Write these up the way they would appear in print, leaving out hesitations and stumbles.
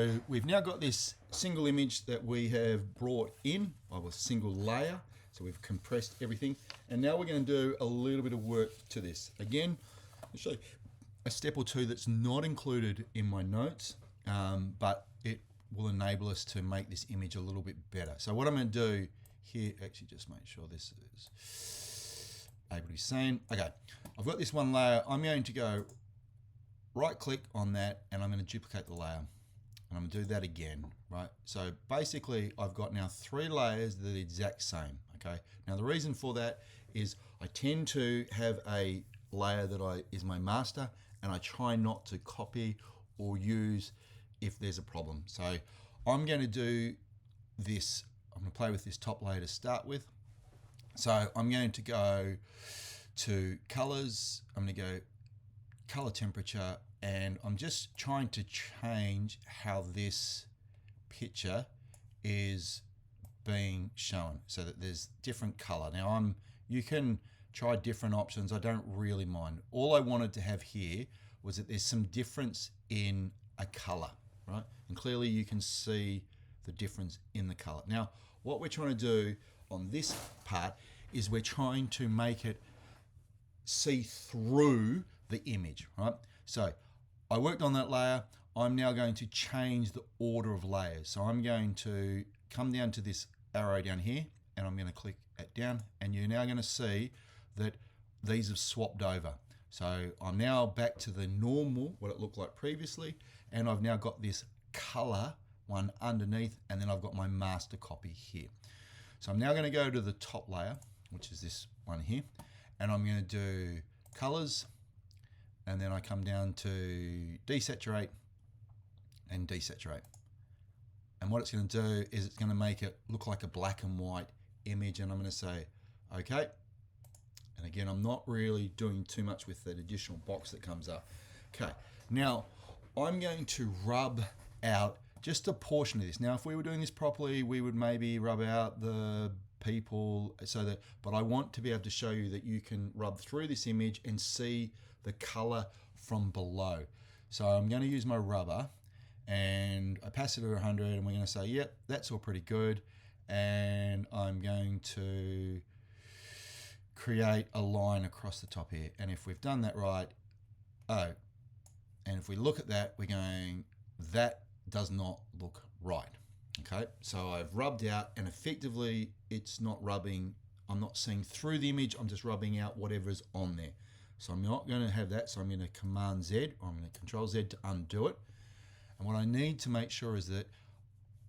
So we've now got this single image that we have brought in of a single layer. So we've compressed everything. And now we're going to do a little bit of work to this. Again, I'll show you a step or two that's not included in my notes, but it will enable us to make this image a little bit better. So what I'm going to do here, actually just make sure this is able to be seen. Okay, I've got this one layer. I'm going to go right click on that and I'm going to duplicate the layer. And I'm going to do that again, right? So basically I've got now 3 layers that are the exact same, okay? Now the reason for that is I tend to have a layer that is my master, and I try not to copy or use if there's a problem. So I'm going to do this, I'm going to play with this top layer to start with. So I'm going to go to colors, I'm going to go color temperature, and I'm just trying to change how this picture is being shown so that there's different color. Now you can try different options, I don't really mind. All I wanted to have here was that there's some difference in a color, right? And clearly you can see the difference in the color. Now, what we're trying to do on this part is we're trying to make it see through the image, right? So I worked on that layer. I'm now going to change the order of layers. So I'm going to come down to this arrow down here and I'm going to click it down, and you're now going to see that these have swapped over. So I'm now back to the normal, what it looked like previously, and I've now got this color one underneath, and then I've got my master copy here. So I'm now going to go to the top layer, which is this one here, and I'm going to do colors, and then I come down to desaturate and desaturate. And what it's going to do is it's going to make it look like a black and white image, and I'm going to say, okay. And again, I'm not really doing too much with that additional box that comes up. Okay, now I'm going to rub out just a portion of this. Now, if we were doing this properly, we would maybe rub out the people but I want to be able to show you that you can rub through this image and see the color from below. So I'm going to use my rubber and opacity to 100, and we're going to say, yep, that's all pretty good. And I'm going to create a line across the top here. And if we've done that right, and if we look at that, we're going, that does not look right. Okay, so I've rubbed out, and effectively it's not rubbing, I'm not seeing through the image, I'm just rubbing out whatever's on there. So I'm not going to have that, so I'm going to Command Z, or I'm going to Control Z to undo it. And what I need to make sure is that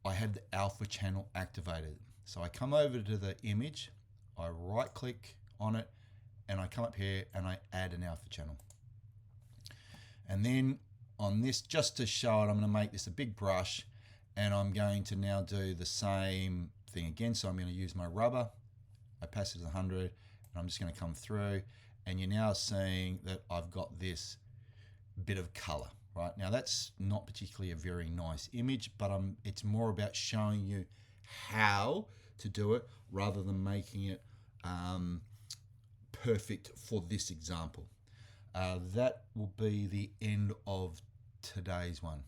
I have the alpha channel activated. So I come over to the image, I right click on it, and I come up here and I add an alpha channel. And then on this, just to show it, I'm going to make this a big brush, and I'm going to now do the same thing again. So I'm going to use my rubber, opacity to 100, and I'm just going to come through, and you're now seeing that I've got this bit of color. Right, now that's not particularly a very nice image, but it's more about showing you how to do it rather than making it perfect for this example. That will be the end of today's one.